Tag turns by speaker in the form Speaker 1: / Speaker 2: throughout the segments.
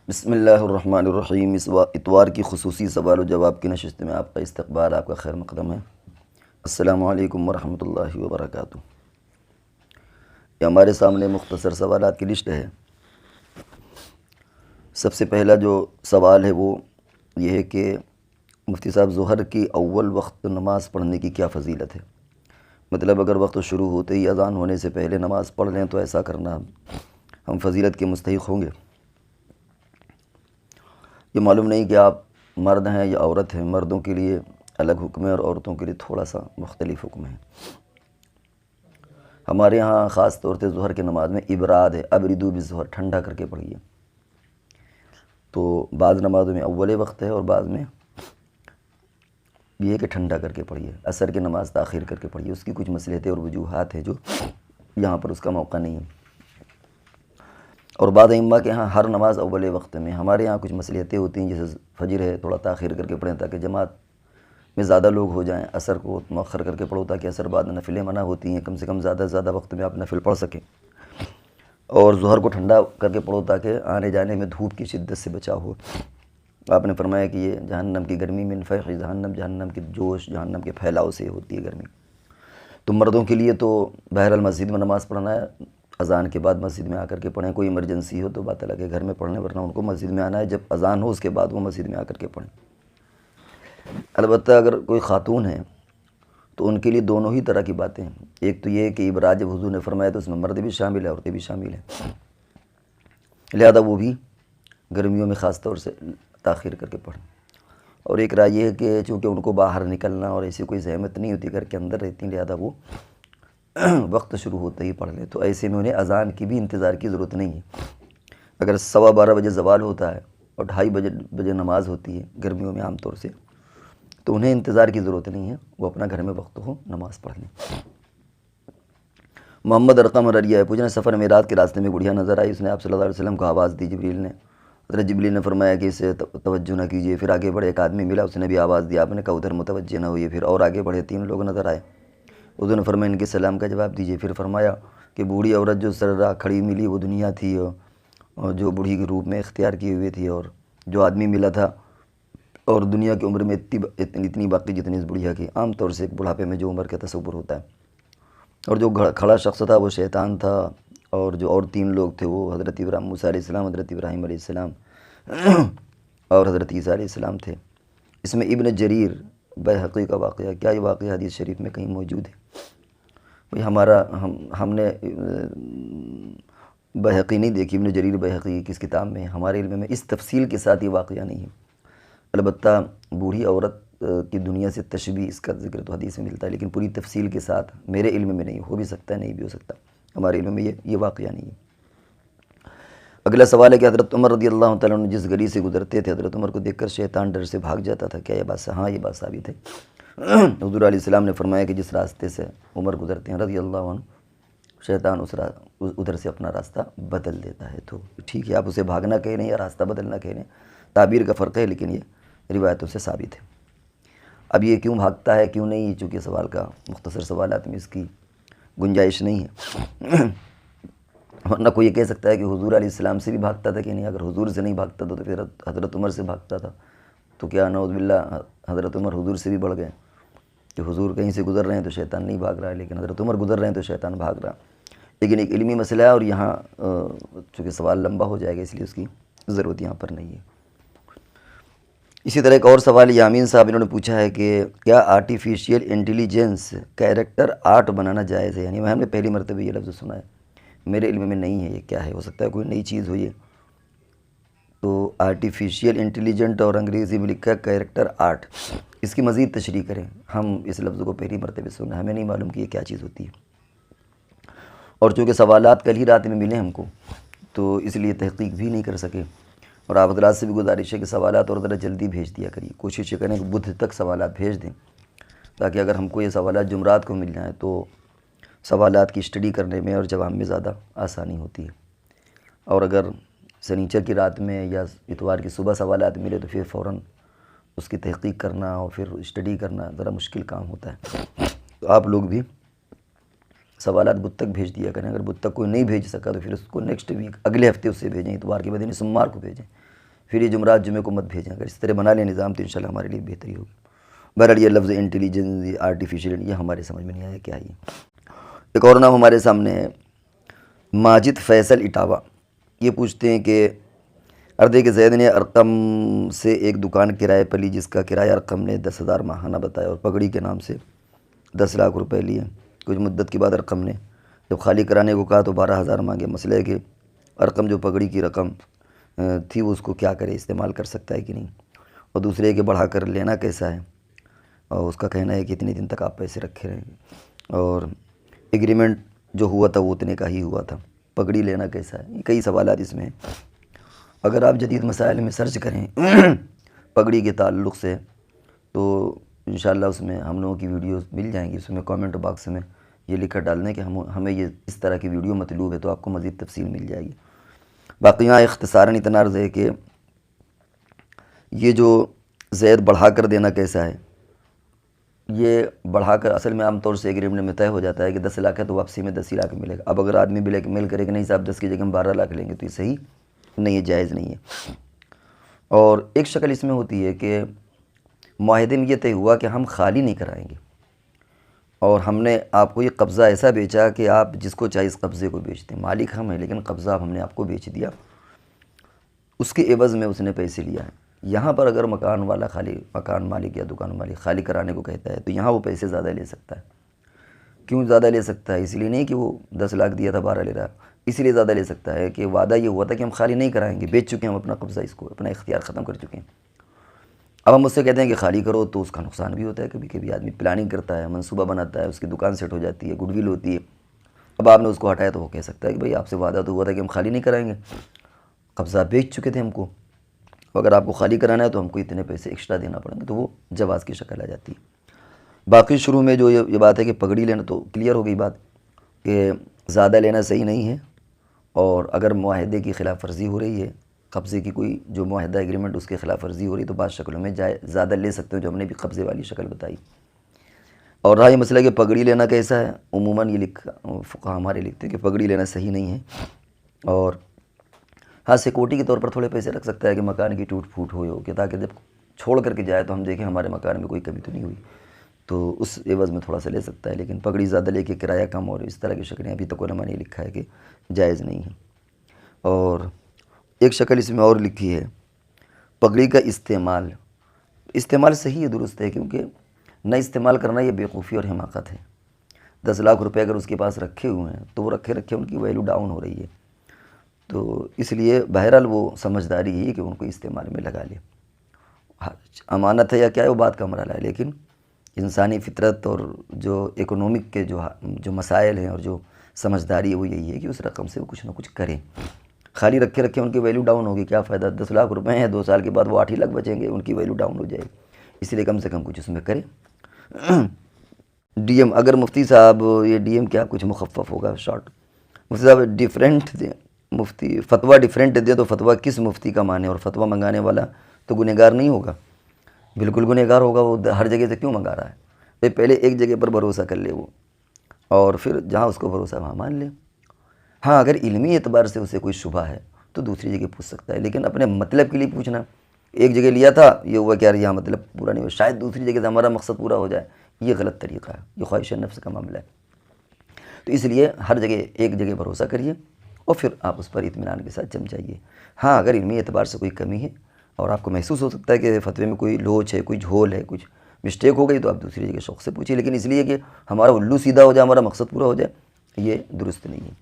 Speaker 1: بسم اللہ الرحمن الرحیم۔ اتوار کی خصوصی سوال و جواب کی نشست میں آپ کا استقبال، آپ کا خیر مقدم ہے۔ السلام علیکم ورحمۃ اللہ وبرکاتہ۔ یہ ہمارے سامنے مختصر سوالات کی لسٹ ہے۔ سب سے پہلا جو سوال ہے وہ یہ ہے کہ مفتی صاحب، ظہر کی اول وقت نماز پڑھنے کی کیا فضیلت ہے؟ مطلب اگر وقت شروع ہوتے ہی اذان ہونے سے پہلے نماز پڑھ لیں تو ایسا کرنا ہم فضیلت کے مستحق ہوں گے؟ یہ معلوم نہیں کہ آپ مرد ہیں یا عورت ہیں۔ مردوں کے لیے الگ حکم ہے اور عورتوں کے لیے تھوڑا سا مختلف حکم ہے۔ ہمارے ہاں خاص طور سے ظہر کی نماز میں ابراد ہے، ابردو بالظہر، ٹھنڈا کر کے پڑھیے۔ تو بعض نمازوں میں اول وقت ہے اور بعض میں یہ ہے کہ ٹھنڈا کر کے پڑھیے۔ عصر کی نماز تاخیر کر کے پڑھیے۔ اس کی کچھ مصلحتیں اور وجوہات ہیں جو یہاں پر اس کا موقع نہیں ہے۔ اور بعض ائمہ کے ہاں ہر نماز اول وقت میں، ہمارے ہاں کچھ مصلحتیں ہوتی ہیں، جیسے فجر ہے تھوڑا تاخیر کر کے پڑھیں تاکہ جماعت میں زیادہ لوگ ہو جائیں۔ عصر کو مؤخر کر کے پڑھو تاکہ عصر بعد نفلیں منع ہوتی ہیں، کم سے کم زیادہ سے زیادہ وقت میں آپ نفل پڑھ سکیں۔ اور ظہر کو ٹھنڈا کر کے پڑھو تاکہ آنے جانے میں دھوپ کی شدت سے بچاؤ ہو۔ آپ نے فرمایا کہ یہ جہنم کی گرمی من فیح جہنم، جہنم کی جوش، جہنم کے پھیلاؤ سے ہوتی ہے گرمی۔ تو مردوں کے لیے تو بہرحال مسجد میں نماز پڑھنا ہے، اذان کے بعد مسجد میں آ کر کے پڑھیں۔ کوئی ایمرجنسی ہو تو بات الگ ہے، گھر میں پڑھنے، ورنہ ان کو مسجد میں آنا ہے، جب اذان ہو اس کے بعد وہ مسجد میں آ کر کے پڑھیں۔ البتہ اگر کوئی خاتون ہے تو ان کے لیے دونوں ہی طرح کی باتیں ہیں۔ ایک تو یہ ہے کہ ابراج جب حضور نے فرمایا تو اس میں مرد بھی شامل ہے، عورتیں بھی شامل ہیں، لہذا وہ بھی گرمیوں میں خاص طور سے تاخیر کر کے پڑھیں۔ اور ایک رائے یہ ہے کہ چونکہ ان کو باہر نکلنا اور ایسی کوئی زحمت نہیں ہوتی، گھر کے اندر رہتی ہیں، لہذا وہ وقت شروع ہوتے ہی پڑھ لیں۔ تو ایسے میں انہیں اذان کی بھی انتظار کی ضرورت نہیں ہے۔ اگر 12:15 بجے زوال ہوتا ہے اور 2:30 بجے نماز ہوتی ہے گرمیوں میں عام طور سے، تو انہیں انتظار کی ضرورت نہیں ہے، وہ اپنا گھر میں وقت ہو نماز پڑھ لیں۔ محمد ارقم رریہ ہے، پوچھنا سفر میں رات کے راستے میں گڑیا نظر آئی، اس نے آپ صلی اللہ علیہ وسلم کو آواز دی، جبریل نے، حضرت جبریل نے فرمایا کہ اسے توجہ نہ کیجیے۔ پھر آگے بڑھے، ایک آدمی ملا، اس نے بھی آواز دی، آپ نے کہا ادھر متوجہ نہ ہوئیے۔ پھر اور آگے بڑھے، 3 لوگ نظر آئے، حضور نے فرمایا ان کے سلام کا جواب دیجیے۔ پھر فرمایا کہ بوڑھی عورت جو سر راہ کھڑی ملی وہ دنیا تھی، اور جو بوڑھی کے روپ میں اختیار کیے ہوئے تھی، اور جو آدمی ملا تھا اور دنیا کی عمر میں اتنی باقی جتنی اس بڑھیا کی، عام طور سے ایک بڑھاپے میں جو عمر کا تصور ہوتا ہے۔ اور جو کھڑا شخص تھا وہ شیطان تھا، اور جو اور 3 لوگ تھے وہ حضرت موسیٰ علیہ السلام، حضرت ابراہیم علیہ السلام اور حضرت عیسیٰ علیہ السلام تھے۔ اس میں ابن جریر بیہقی کا واقعہ، کیا یہ واقعہ حدیث شریف میں کہیں موجود ہے؟ ہم نے بیہقی نہیں دیکھی، ابن جریر بیہقی کس کتاب میں، ہمارے علم میں اس تفصیل کے ساتھ یہ واقعہ نہیں ہے۔ البتہ بوڑھی عورت کی دنیا سے تشبیہ، اس کا ذکر تو حدیث میں ملتا ہے، لیکن پوری تفصیل کے ساتھ میرے علم میں نہیں، ہو بھی سکتا ہے نہیں بھی ہو سکتا، ہمارے علم میں یہ واقعہ نہیں ہے۔ اگلا سوال ہے کہ حضرت عمر رضی اللہ تعالیٰ عنہ جس گلی سے گزرتے تھے، حضرت عمر کو دیکھ کر شیطان ڈر سے بھاگ جاتا تھا، کیا یہ بات؟ ہاں، یہ بات ثابت ہے۔ حضور علیہ السلام نے فرمایا کہ جس راستے سے عمر گزرتے ہیں رضی اللہ عنہ، شیطان ادھر سے اپنا راستہ بدل دیتا ہے۔ تو ٹھیک ہے، آپ اسے بھاگنا کہہ رہے ہیں یا راستہ بدلنا کہہ رہے ہیں، تعبیر کا فرق ہے، لیکن یہ روایتوں سے ثابت ہے۔ اب یہ کیوں بھاگتا ہے کیوں نہیں، چونکہ سوال کا مختصر سوالات میں اس کی گنجائش نہیں ہے۔ ورنہ کوئی یہ کہہ سکتا ہے کہ حضور علیہ السلام سے بھی بھاگتا تھا کہ نہیں، اگر حضور سے نہیں بھاگتا تھا تو پھر حضرت عمر سے بھاگتا تھا، تو کیا نعوذ باللہ حضرت عمر حضور سے بھی بڑھ گئے کہ حضور کہیں سے گزر رہے ہیں تو شیطان نہیں بھاگ رہا ہے، لیکن حضرت عمر گزر رہے ہیں تو شیطان بھاگ رہا۔ لیکن ایک علمی مسئلہ ہے، اور یہاں چونکہ سوال لمبا ہو جائے گا اس لیے اس کی ضرورت یہاں پر نہیں ہے۔ اسی طرح ایک اور سوال یامین صاحب انہوں نے پوچھا ہے کہ کیا آرٹیفیشیل انٹیلیجنس کیریکٹر آرٹ بنانا جائز ہے؟ یعنی ہم نے پہلی مرتبہ یہ لفظ سنا ہے، میرے علم میں نہیں ہے یہ کیا ہے، ہو سکتا ہے کوئی نئی چیز ہو یہ۔ تو آرٹیفیشیل انٹیلیجنٹ اور انگریزی میں لکھا ہے کیریکٹر آرٹ، اس کی مزید تشریح کریں، ہم اس لفظ کو پہلی مرتبہ سنا، ہمیں نہیں معلوم کہ یہ کیا چیز ہوتی ہے۔ اور چونکہ سوالات کل ہی رات میں ملے ہم کو، تو اس لیے تحقیق بھی نہیں کر سکے، اور آپ حضرات سے بھی گزارش ہے کہ سوالات اور ذرا جلدی بھیج دیا کریے، کوشش یہ کریں کہ بدھ تک سوالات بھیج دیں، تاکہ اگر ہم کو یہ سوالات جمعرات کو مل جائیں تو سوالات کی اسٹڈی کرنے میں اور جواب میں زیادہ آسانی ہوتی ہے۔ اور اگر سنیچر کی رات میں یا اتوار کی صبح سوالات ملے تو پھر فوراً اس کی تحقیق کرنا اور پھر اسٹڈی کرنا ذرا مشکل کام ہوتا ہے۔ تو آپ لوگ بھی سوالات بدھ تک بھیج دیا کریں، اگر بدھ تک کوئی نہیں بھیج سکا تو پھر اس کو نیکسٹ ویک، اگلے ہفتے اس سے بھیجیں، اتوار کے بدن سمار کو بھیجیں، پھر یہ جمعرات جمعے کو مت بھیجیں. اگر اس طرح بنا لیں نظام تو انشاءاللہ ہمارے لیے بہتری ہوگی. بہرحال یہ لفظ انٹیلیجنس، یہ آرٹیفیشیل، یہ ہمارے سمجھ میں نہیں آیا کیا ہے. ایک اور نام ہمارے سامنے ہے ماجد فیصل اٹاوا. یہ پوچھتے ہیں کہ اردے کے زید نے ارقم سے ایک دکان کرائے پر لی جس کا کرایہ ارقم نے 10,000 ماہانہ بتایا اور پگڑی کے نام سے 10 لاکھ روپے لیے. کچھ مدت کے بعد ارقم نے جب خالی کرانے کو کہا تو 12,000 مانگے. مسئلہ ہے کہ ارقم جو پگڑی کی رقم تھی وہ اس کو کیا کرے، استعمال کر سکتا ہے کہ نہیں، اور دوسرے کہ بڑھا کر لینا کیسا ہے، اور اس کا کہنا ہے کہ اتنے دن تک آپ پیسے رکھے رہیں گے، اور ایگریمنٹ جو ہوا تھا وہ اتنے کا ہی ہوا تھا. پگڑی لینا کیسا ہے، کئی سوالات اس میں ہیں. اگر آپ جدید مسائل میں سرچ کریں پگڑی کے تعلق سے تو انشاءاللہ اس میں ہم لوگوں کی ویڈیوز مل جائیں گی. اس میں کامنٹ باکس میں یہ لکھ کر ڈال دیں کہ ہمیں یہ اس طرح کی ویڈیو مطلوب ہے تو آپ کو مزید تفصیل مل جائے گی. باقی یہاں اختصاراً اتنا عرض ہے کہ یہ جو زید بڑھا کر دینا کیسا ہے، یہ بڑھا کر اصل میں عام طور سے ایگریمنٹ میں طے ہو جاتا ہے کہ 10 لاکھ ہے تو واپسی میں 10 ہی لاکھ ملے گا. اب اگر آدمی بلیک میل کرے کہ نہیں صاحب 10 کی جگہ ہم 12 لاکھ لیں گے تو یہ صحیح نہیں ہے، جائز نہیں ہے. اور ایک شکل اس میں ہوتی ہے کہ معاہدے میں یہ طے ہوا کہ ہم خالی نہیں کرائیں گے، اور ہم نے آپ کو یہ قبضہ ایسا بیچا کہ آپ جس کو چاہے اس قبضے کو بیچتے ہیں، مالک ہم ہیں لیکن قبضہ ہم نے آپ کو بیچ دیا، اس کے عوض میں اس نے پیسے لیا ہے. یہاں پر اگر مکان والا مکان مالک یا دکان مالک خالی کرانے کو کہتا ہے تو یہاں وہ پیسے زیادہ لے سکتا ہے. کیوں زیادہ لے سکتا ہے؟ اس لیے نہیں کہ وہ 10 لاکھ دیا تھا 12 لے رہا، اس لیے زیادہ لے سکتا ہے کہ وعدہ یہ ہوا تھا کہ ہم خالی نہیں کرائیں گے، بیچ چکے ہیں ہم اپنا قبضہ، اس کو اپنا اختیار ختم کر چکے ہیں. اب ہم اس سے کہتے ہیں کہ خالی کرو تو اس کا نقصان بھی ہوتا ہے. کبھی کبھی آدمی پلاننگ کرتا ہے، منصوبہ بناتا ہے، اس کی دکان سیٹ ہو جاتی ہے، گڈ ول ہوتی ہے. اب آپ نے اس کو ہٹایا تو وہ کہہ سکتا ہے کہ بھئی آپ سے وعدہ تو ہوا تھا کہ ہم خالی نہیں کرائیں گے، قبضہ بیچ چکے تھے ہم کو، اگر آپ کو خالی کرانا ہے تو ہم کو اتنے پیسے ایکسٹرا دینا پڑیں گے، تو وہ جواز کی شکل آ جاتی ہے. باقی شروع میں جو یہ بات ہے کہ پگڑی لینا تو کلیئر ہو گئی بات کہ زیادہ لینا صحیح نہیں ہے، اور اگر معاہدے کی خلاف ورزی ہو رہی ہے، قبضے کی کوئی جو معاہدہ ایگریمنٹ اس کے خلاف ورزی ہو رہی ہے تو بعض شکلوں میں زیادہ لے سکتے ہیں جو ہم نے بھی قبضے والی شکل بتائی. اور رہا یہ مسئلہ کہ پگڑی لینا کیسا ہے، عموماً یہ فقہا ہمارے لکھتے ہیں کہ پگڑی لینا صحیح نہیں ہے، اور ہاں سیکورٹی کے طور پر تھوڑے پیسے رکھ سکتا ہے کہ مکان کی ٹوٹ پھوٹ ہو کہ تاکہ جب چھوڑ کر کے جائے تو ہم دیکھیں ہمارے مکان میں کوئی کمی تو نہیں ہوئی، تو اس عوض میں تھوڑا سا لے سکتا ہے. لیکن پگڑی زیادہ لے کے کرایہ کم اور اس طرح کی شکلیں ابھی تک علماء نے لکھا ہے کہ جائز نہیں ہے. اور ایک شکل اس میں اور لکھی ہے پگڑی کا استعمال صحیح ہے، درست ہے، کیونکہ نہ استعمال کرنا یہ بیوقوفی اور حماقت ہے. 10 لاکھ روپے اگر اس کے پاس رکھے ہوئے ہیں تو وہ رکھے ان کی ویلیو ڈاؤن ہو رہی ہے، تو اس لیے بہرحال وہ سمجھداری ہی ہے کہ ان کو استعمال میں لگا لے. امانت ہے یا کیا ہے وہ بات کا مرحلہ ہے، لیکن انسانی فطرت اور جو اکنومک کے جو مسائل ہیں اور جو سمجھداری ہے وہ یہی ہے کہ اس رقم سے وہ کچھ نہ کچھ کریں. خالی رکھے ان کی ویلیو ڈاؤن ہوگی، کیا فائدہ؟ 10 لاکھ روپے ہیں، 2 سال کے بعد وہ 8 ہی لاکھ بچیں گے، ان کی ویلیو ڈاؤن ہو جائے گی. اس لیے کم سے کم کچھ اس میں کریں. ڈی ایم، اگر مفتی صاحب یہ ڈی ایم کیا کچھ مخفف ہوگا شارٹ، مفتی صاحب ڈیفرنٹ دیں، مفتی فتویٰ ڈیفرنٹ دے تو فتویٰ کس مفتی کا مانے، اور فتویٰ منگانے والا تو گنہگار نہیں ہوگا؟ بالکل گنہگار ہوگا، وہ ہر جگہ سے کیوں منگا رہا ہے؟ پہلے ایک جگہ پر بھروسہ کر لے وہ، اور پھر جہاں اس کو بھروسہ وہاں مان لے. ہاں اگر علمی اعتبار سے اسے کوئی شبہ ہے تو دوسری جگہ پوچھ سکتا ہے، لیکن اپنے مطلب کے لیے پوچھنا، ایک جگہ لیا تھا یہ ہوا کہ یار یہاں مطلب پورا نہیں ہوا، شاید دوسری جگہ سے ہمارا مقصد پورا ہو جائے، یہ غلط طریقہ ہے، یہ خواہش نفس کا معاملہ ہے. تو اس لیے ہر جگہ ایک جگہ بھروسہ کریے اور پھر آپ اس پر اطمینان کے ساتھ جم جائیے. ہاں اگر علمی اعتبار سے کوئی کمی ہے اور آپ کو محسوس ہو سکتا ہے کہ فتوے میں کوئی لوچ ہے، کوئی جھول ہے، کچھ مسٹیک ہو گئی تو آپ دوسری جگہ شوق سے پوچھیے، لیکن اس لیے کہ ہمارا الو سیدھا ہو جائے، ہمارا مقصد پورا ہو جائے، یہ درست نہیں ہے.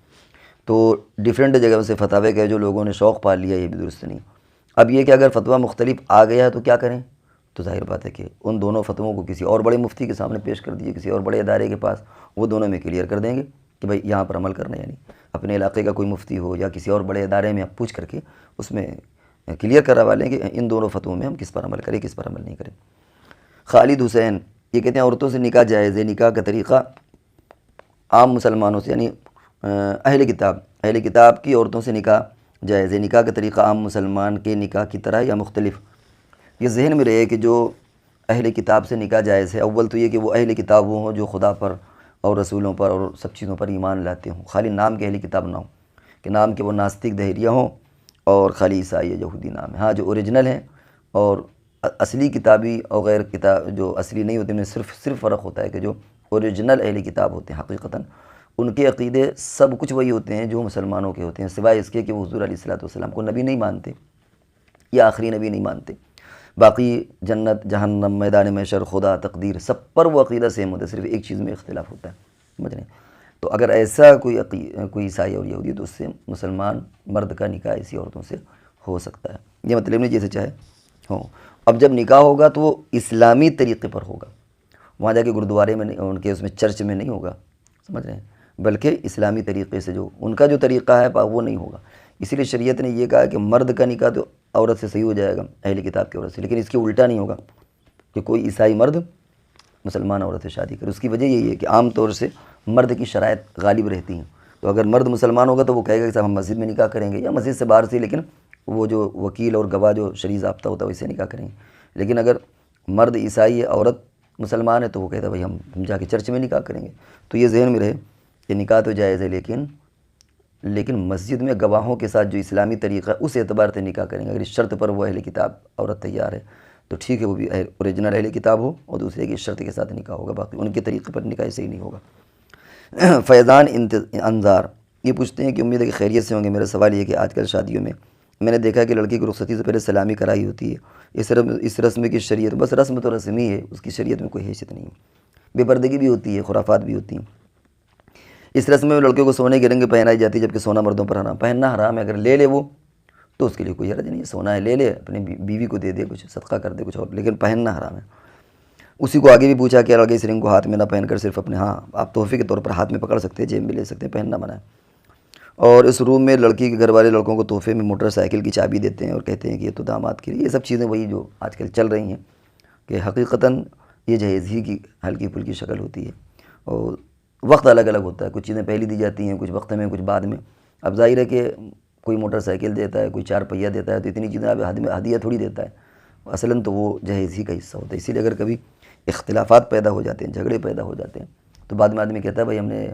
Speaker 1: تو ڈیفرنٹ جگہ سے فتوے کے جو لوگوں نے شوق پال لیا یہ بھی درست نہیں. اب یہ کہ اگر فتویٰ مختلف آ گیا ہے تو کیا کریں؟ تو ظاہر بات ہے کہ ان دونوں فتووں کو کسی اور بڑے مفتی کے سامنے پیش کر دیجیے، کسی اور بڑے ادارے کے پاس، وہ دونوں میں کلیئر کر دیں گے کہ بھائی یہاں پر عمل کرنا، یعنی اپنے علاقے کا کوئی مفتی ہو یا کسی اور بڑے ادارے میں آپ پوچھ کر کے اس میں کلیئر کروا لیں کہ ان دونوں فتووں میں ہم کس پر عمل کریں، کس پر عمل نہیں کریں. خالد حسین یہ کہتے ہیں عورتوں سے نکاح جائز ہے، نکاح کا طریقہ عام مسلمانوں سے یعنی اہل کتاب کی عورتوں سے نکاح جائز ہے، نکاح کا طریقہ عام مسلمان کے نکاح کی طرح یا مختلف؟ یہ ذہن میں رہے کہ جو اہل کتاب سے نکاح جائز ہے، اول تو یہ کہ وہ اہل کتاب وہ ہوں جو خدا پر اور رسولوں پر اور سب چیزوں پر ایمان لاتے ہوں، خالی نام کے اہل کتاب نہ ہوں کہ نام کے وہ ناستک دہریہ ہوں اور خالی عیسائی یا یہودی نام ہے۔ ہاں جو اوریجنل ہیں اور اصلی کتابی اور غیر کتاب جو اصلی نہیں ہوتے، ان میں صرف فرق ہوتا ہے کہ جو اوریجنل اہل کتاب ہوتے ہیں حقیقتاً ان کے عقیدے سب کچھ وہی ہوتے ہیں جو مسلمانوں کے ہوتے ہیں، سوائے اس کے کہ وہ حضور علیہ الصلوۃ والسلام کو نبی نہیں مانتے یا آخری نبی نہیں مانتے۔ باقی جنت، جہنم، میدان محشر، خدا، تقدیر، سب پر وہ عقیدہ سیم ہوتا ہے، صرف ایک چیز میں اختلاف ہوتا ہے، سمجھ رہے ہیں؟ تو اگر ایسا کوئی عیسائی اور یہودی تو اس سے مسلمان مرد کا نکاح ایسی عورتوں سے ہو سکتا ہے، یہ مطلب نہیں جیسے چاہے ہو۔ اب جب نکاح ہوگا تو وہ اسلامی طریقے پر ہوگا، وہاں جا کے گردوارے میں نہیں، ان کے اس میں چرچ میں نہیں ہوگا، سمجھ رہے ہیں؟ بلکہ اسلامی طریقے سے جو ان کا جو طریقہ ہے وہ نہیں ہوگا۔ اسی لیے شریعت نے یہ کہا کہ مرد کا نکاح تو عورت سے صحیح ہو جائے گا، اہل کتاب کی عورت سے، لیکن اس کے الٹا نہیں ہوگا کہ کوئی عیسائی مرد مسلمان عورت سے شادی کرے۔ اس کی وجہ یہی ہے کہ عام طور سے مرد کی شرائط غالب رہتی ہیں، تو اگر مرد مسلمان ہوگا تو وہ کہے گا کہ صاحب ہم مسجد میں نکاح کریں گے یا مسجد سے باہر سے، لیکن وہ جو وکیل اور گواہ جو شرعی ضابطہ ہوتا ہے ویسے نکاح کریں گے۔ لیکن اگر مرد عیسائی ہے، عورت مسلمان ہے، تو وہ کہتا ہے بھائی ہم جا کے چرچ میں نکاح کریں گے۔ تو یہ ذہن میں رہے کہ نکاح تو جائز ہے، لیکن مسجد میں گواہوں کے ساتھ جو اسلامی طریقہ اس اعتبار سے نکاح کریں گے۔ اگر اس شرط پر وہ اہل کتاب عورت تیار ہے تو ٹھیک ہے، وہ بھی اوریجنل اہل کتاب ہو، اور دوسرے کی شرط کے ساتھ نکاح ہوگا، باقی ان کے طریقے پر نکاح صحیح نہیں ہوگا۔ فیضان انظار یہ پوچھتے ہیں کہ امید ہے کہ خیریت سے ہوں گے۔ میرا سوال یہ ہے کہ آج کل شادیوں میں نے دیکھا کہ لڑکی کی رخصتی سے پہلے سلامی کرائی ہوتی ہے، اس رسم کی شریعت بس رسم تو رسم ہی ہے، اس کی شریعت میں کوئی حیثیت نہیں ہے، بے پردگی بھی ہوتی ہے، خرافات بھی ہوتی ہیں۔ اس رسم میں لڑکے کو سونے کے رنگ پہنائی جاتی ہے، جبکہ سونا مردوں پر حرام، پہننا حرام ہے۔ اگر لے لے وہ تو اس کے لیے کوئی حرج نہیں ہے، سونا ہے لے لے، اپنی بیوی کو دے دے، کچھ صدقہ کر دے کچھ اور، لیکن پہننا حرام ہے۔ اسی کو آگے بھی پوچھا کہ لڑکے اس رنگ کو ہاتھ میں نہ پہن کر صرف اپنے آپ تحفے کے طور پر ہاتھ میں پکڑ سکتے ہیں، جیب میں لے سکتے ہیں، پہننا منع ہے۔ اور اس روم میں لڑکی کے گھر والے لڑکوں کو تحفے میں موٹر سائیکل کی چابی دیتے ہیں اور کہتے ہیں کہ یہ تو داماد کے لیے۔ یہ سب چیزیں وہی جو آج کل چل رہی ہیں کہ حقیقتاً یہ جہیز ہی کی ہلکی پھلکی شکل ہوتی ہے، اور وقت الگ الگ ہوتا ہے، کچھ چیزیں پہلی دی جاتی ہیں، کچھ وقت میں، کچھ بعد میں۔ اب ظاہر ہے کہ کوئی موٹر سائیکل دیتا ہے، کوئی 4 پہیہ دیتا ہے، تو اتنی چیزیں اب ہدیہ تھوڑی دیتا ہے، اصلاً تو وہ جہیز ہی کا حصہ ہوتا ہے۔ اسی لیے اگر کبھی اختلافات پیدا ہو جاتے ہیں، جھگڑے پیدا ہو جاتے ہیں، تو بعد میں آدمی کہتا ہے بھائی ہم نے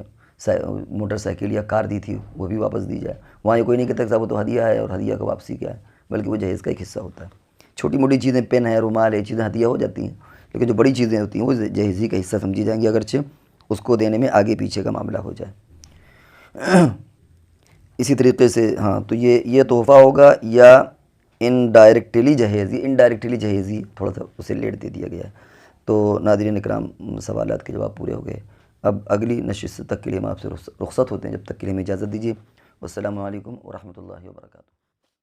Speaker 1: موٹر سائیکل یا کار دی تھی وہ بھی واپس دی جائے۔ وہاں یہ کوئی نہیں کہتا کہ صاحب وہ تو ہدیہ ہے اور ہدیہ کا واپسی کیا ہے، بلکہ وہ جہیز کا ایک حصہ ہوتا ہے۔ چھوٹی موٹی چیزیں، پین ہے، رومال ہے، یہ چیزیں ہدیہ ہو جاتی ہیں، لیکن جو بڑی چیزیں ہوتی ہیں وہ جہیز ہی کا حصہ سمجھی جائیں گی، اگرچہ اس کو دینے میں آگے پیچھے کا معاملہ ہو جائے۔ اسی طریقے سے تو یہ تحفہ ہوگا یا انڈائریکٹلی جہیزی تھوڑا سا اسے لیٹ دے دیا گیا ہے۔ تو ناظرین اکرام، سوالات کے جواب پورے ہو گئے۔ اب اگلی نشست تک کے لیے ہم آپ سے رخصت ہوتے ہیں، جب تک کے لیے ہمیں اجازت دیجیے۔ والسلام علیکم ورحمۃ اللہ وبرکاتہ۔